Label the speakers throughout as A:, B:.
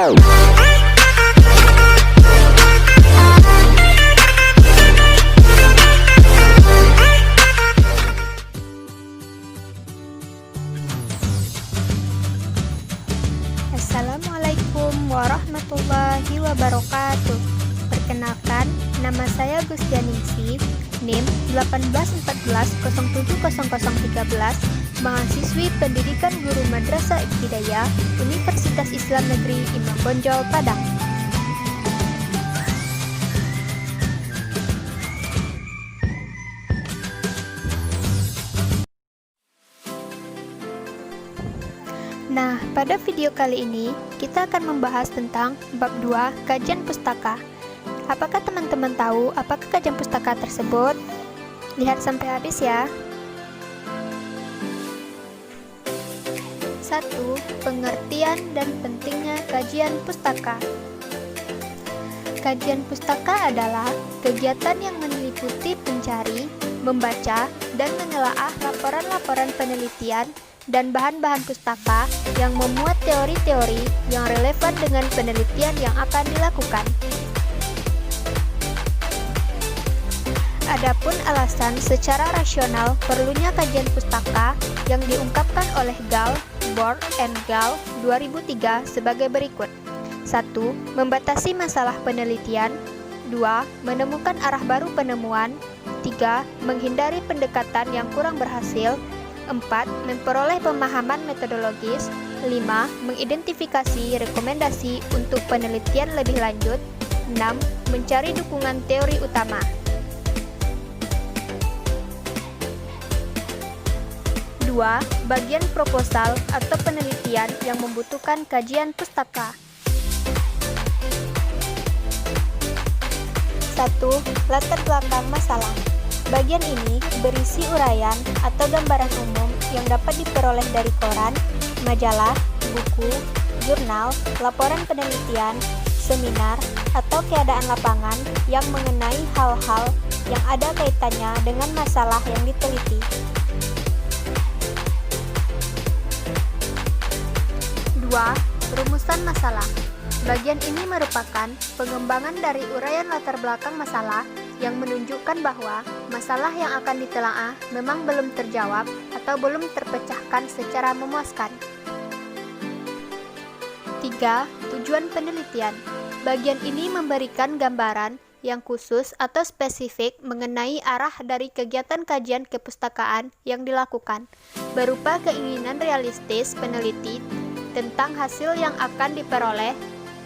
A: Assalamualaikum warahmatullahi wabarakatuh. Perkenalkan, nama saya Gustianingsih, NIM 1814070013, mahasiswi Pendidikan Guru Madrasah Ibtidaiyah Universitas Islam Negeri Imam Bonjol, Padang. Nah, pada video kali ini kita akan membahas tentang bab 2 kajian pustaka. Apakah teman-teman tahu apakah kajian pustaka tersebut? Lihat sampai habis ya. 1. Pengertian dan pentingnya kajian pustaka. Kajian pustaka adalah kegiatan yang meliputi mencari, membaca, dan menelaah laporan-laporan penelitian dan bahan-bahan pustaka yang memuat teori-teori yang relevan dengan penelitian yang akan dilakukan. Adapun alasan secara rasional perlunya kajian pustaka yang diungkapkan oleh Gall, Board and Gall 2003 sebagai berikut. 1. Membatasi masalah penelitian. 2. Menemukan arah baru penemuan. 3. Menghindari pendekatan yang kurang berhasil. 4. Memperoleh pemahaman metodologis. 5. Mengidentifikasi rekomendasi untuk penelitian lebih lanjut. 6. Mencari dukungan teori utama. Bagian proposal atau penelitian yang membutuhkan kajian pustaka. 1. Latar belakang masalah. Bagian ini berisi uraian atau gambaran umum yang dapat diperoleh dari koran, majalah, buku, jurnal, laporan penelitian, seminar, atau keadaan lapangan yang mengenai hal-hal yang ada kaitannya dengan masalah yang diteliti. 2. Rumusan masalah. Bagian ini merupakan pengembangan dari uraian latar belakang masalah yang menunjukkan bahwa masalah yang akan ditelaah memang belum terjawab atau belum terpecahkan secara memuaskan. 3. Tujuan penelitian. Bagian ini memberikan gambaran yang khusus atau spesifik mengenai arah dari kegiatan kajian kepustakaan yang dilakukan, berupa keinginan realistis peneliti tentang hasil yang akan diperoleh.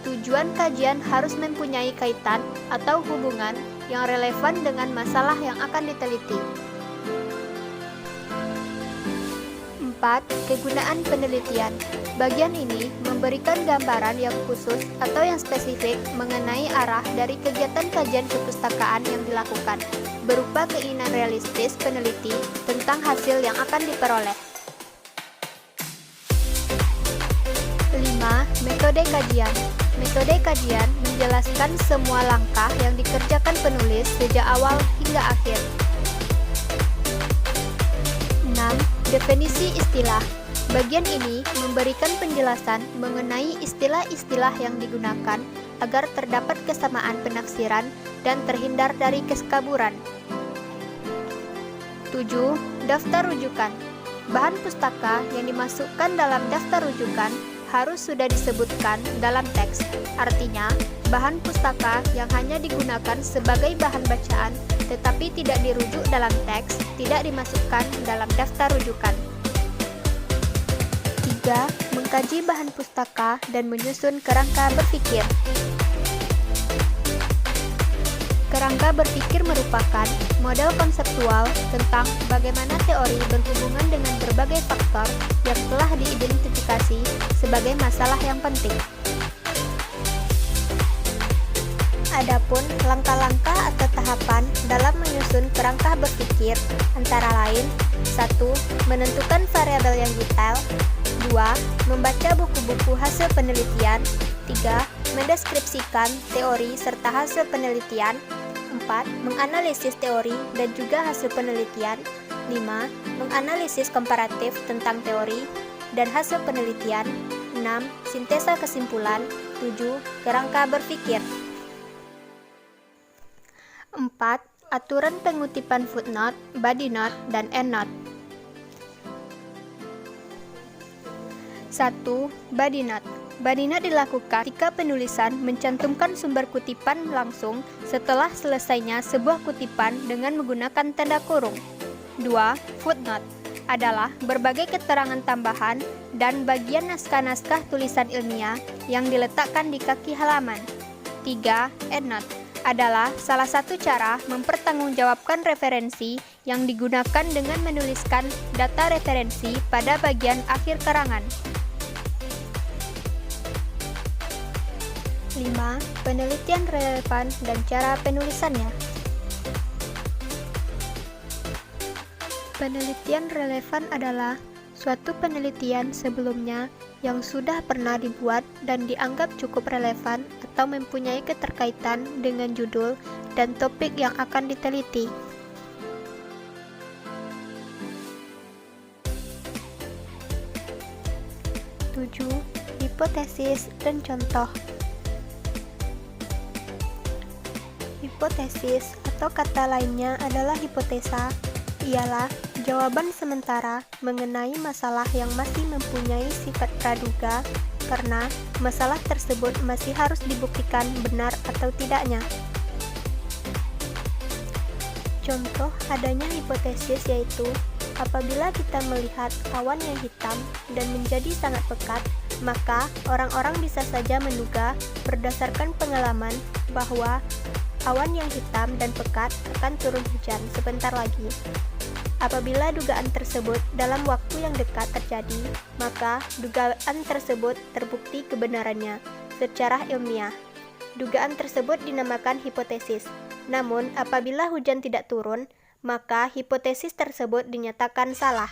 A: Tujuan kajian harus mempunyai kaitan atau hubungan yang relevan dengan masalah yang akan diteliti. 4. Kegunaan penelitian. Bagian ini memberikan gambaran yang khusus atau yang spesifik mengenai arah dari kegiatan kajian kepustakaan yang dilakukan, berupa keinginan realistis peneliti tentang hasil yang akan diperoleh. 5. Metode kajian. Metode kajian menjelaskan semua langkah yang dikerjakan penulis sejak awal hingga akhir. 6. Definisi istilah. Bagian ini memberikan penjelasan mengenai istilah-istilah yang digunakan agar terdapat kesamaan penafsiran dan terhindar dari keskaburan. 7. Daftar rujukan. Bahan pustaka yang dimasukkan dalam daftar rujukan harus sudah disebutkan dalam teks. Artinya, bahan pustaka yang hanya digunakan sebagai bahan bacaan tetapi tidak dirujuk dalam teks tidak dimasukkan dalam daftar rujukan. 3. Mengkaji bahan pustaka dan menyusun kerangka berpikir. Kerangka berpikir merupakan model konseptual tentang bagaimana teori berhubungan dengan berbagai faktor yang telah diidentifikasi sebagai masalah yang penting. Adapun langkah-langkah atau tahapan dalam menyusun kerangka berpikir antara lain: 1. Menentukan variabel yang detail. 2. Membaca buku-buku hasil penelitian. 3. Mendeskripsikan teori serta hasil penelitian. 4. Menganalisis teori dan juga hasil penelitian. 5. Menganalisis komparatif tentang teori dan hasil penelitian. 6. Sintesa kesimpulan. 7. Kerangka berpikir. 4. Aturan pengutipan footnote, body note, dan endnote. 1. Body note. Body note dilakukan ketika penulisan mencantumkan sumber kutipan langsung setelah selesainya sebuah kutipan dengan menggunakan tanda kurung. 2. Footnote adalah berbagai keterangan tambahan dan bagian naskah-naskah tulisan ilmiah yang diletakkan di kaki halaman. 3. Endnote adalah salah satu cara mempertanggungjawabkan referensi yang digunakan dengan menuliskan data referensi pada bagian akhir karangan. 5. Penelitian relevan dan cara penulisannya. Penelitian relevan adalah suatu penelitian sebelumnya yang sudah pernah dibuat dan dianggap cukup relevan atau mempunyai keterkaitan dengan judul dan topik yang akan diteliti. Tujuh, hipotesis dan contoh. Hipotesis atau kata lainnya adalah hipotesa, ialah jawaban sementara mengenai masalah yang masih mempunyai sifat praduga karena masalah tersebut masih harus dibuktikan benar atau tidaknya. Contoh adanya hipotesis yaitu apabila kita melihat awan yang hitam dan menjadi sangat pekat, maka orang-orang bisa saja menduga berdasarkan pengalaman bahwa awan yang hitam dan pekat akan turun hujan sebentar lagi. Apabila dugaan tersebut dalam waktu yang dekat terjadi, maka dugaan tersebut terbukti kebenarannya secara ilmiah. Dugaan tersebut dinamakan hipotesis. Namun, apabila hujan tidak turun, maka hipotesis tersebut dinyatakan salah.